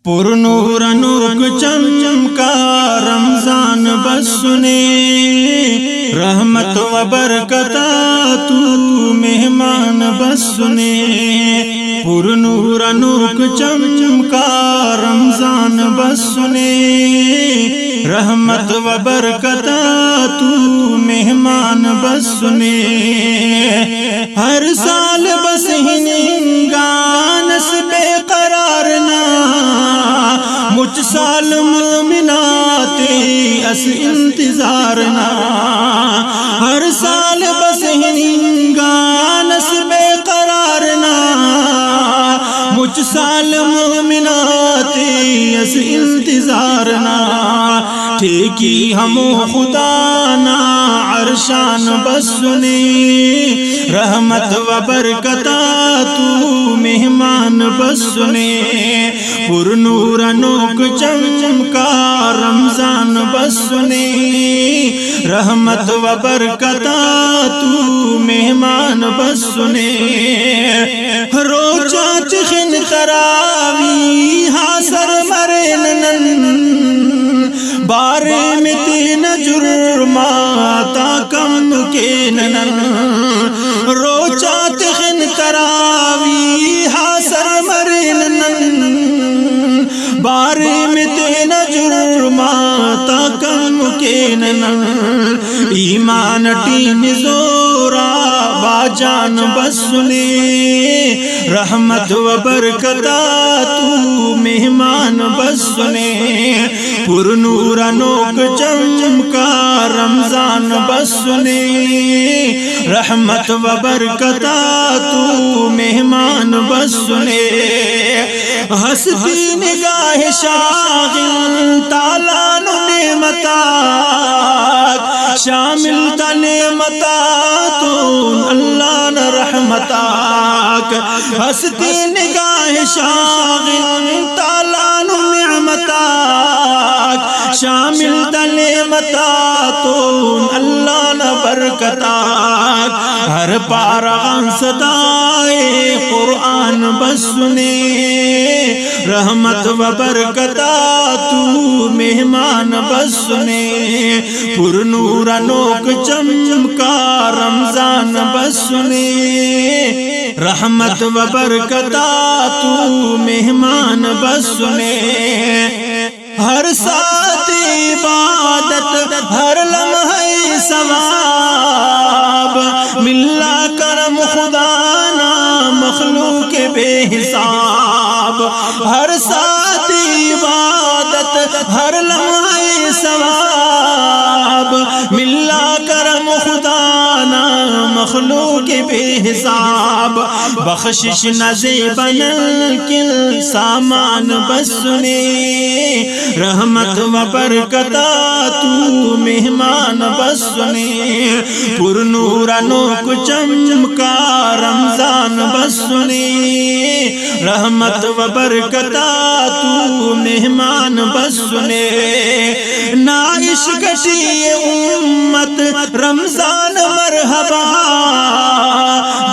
پر نور نور چمکا رمضان بس سنے، رحمت و برکتہ تو مہمان بس سنے۔ پر نور نور چمکا رمضان بس سنے، رحمت و برکتہ تو مہمان بس سنے۔ ہر سال بس ہنگانس بے قرار نہ، مجھ سال مومناتے اس انتظار نہ۔ ہر سال بس ہنگانس بے قرار نہ، مجھ سال مومناتے اس انتظار نہ۔ ٹھیکی ہمو خدا نا عرشان بس سنے، رحمت و برکتہ تو مہمان بس سنے۔ پر نور نوک چمکا رمضان بس سنے، رحمت و برکتہ تو مہمان بس سنے۔ روچا چخن تراوی حاصر مرنن، بارے میں تین جرماتا کم کے ننن۔ روچا تخن تراوی حاصر مرنن، بارے میں تین جرماتا کم کے ننن۔ ایمان ٹین زورا باجان بس سنے، رحمت و برکتہ تو مہمان بس سنے۔ پر نور نوک چمکا رمضان بس سنے، رحمت و برکتہ تو مہمان بس سنے۔ ہستی نگاہ شاغل تالان نعمتات، شامل تا نعمتات اللہ نہ رحمتاک۔ ہستی نگاہ شاغل تالان نعمتات، شامل تا نعمتات اللہ نہ برکتاک۔ ہر پارغان صدائے قرآن بس سنے، رحمت و برکتہ تو مہمان بس سنے۔ پر نور نوک چمکا رمضان بس سنے، رحمت و برکتہ تو مہمان بس سنے۔ ہر ساتھ عبادت، ہر لمحہ ثواب، ملا کرم خدا نا مخلوق بے حساب۔ ہر ساتھ عبادت، ہر لمحہ ثواب، ملا کرم خدا نا مخلوق بے حساب۔ بخشش نزیب کل سامان بس سنے، رحمت و برکتہ تو مہمان بس سنے۔ پر نور نوک چمکا رمضان بس سنے، رحمت و برکتہ تو مہمان بس سنے۔ نائش گٹی امت رمضان مرحبا،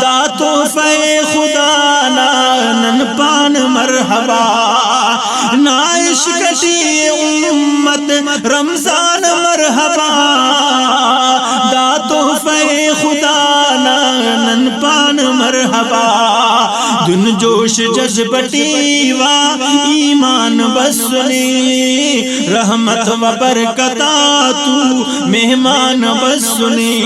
داتو فے خدا نان پان مرحبا۔ نائش گٹی امت رمضان مرحبا، داتو فے خدا نان پان مرحبا۔ دن جوش جذبٹی و ایمان بس سنے، رحمت و برکتہ تو مہمان بس سنے۔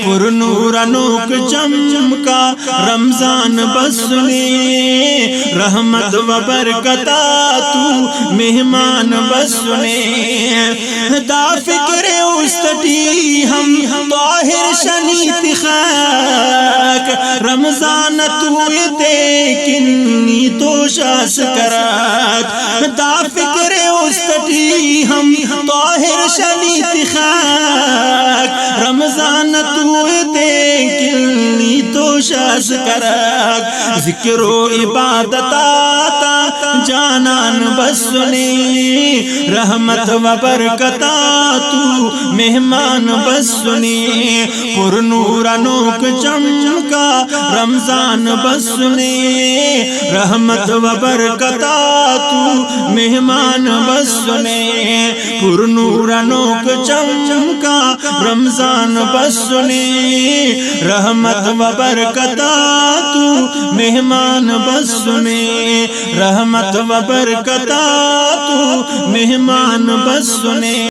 پر نور نوک چمکا رمضان بس سنے، رحمت و برکتہ تو مہمان بس سنے۔ دا فکر استٹی ہم طاہر شنیت خاک، رمضان تو دیکنی تو شاس کرات۔ دا فکر استٹی ہم طاہر شنیت خاک، رمضان تو دیکنی تو شاس کرات۔ ذکر و عبادت آتا جانان بس سنی، رحمت و برکتا تو مہمان بس سنی، پر نور انوکھ چمکا رمضان بس سنی، رحمت و برکتا تو مہمان بس سنی، پر نور انوکھ چمکا رمضان بس سنی، رحمت و برکتا تو مہمان بس سنی، رحمت و برکتا تو مہمان بس سنی۔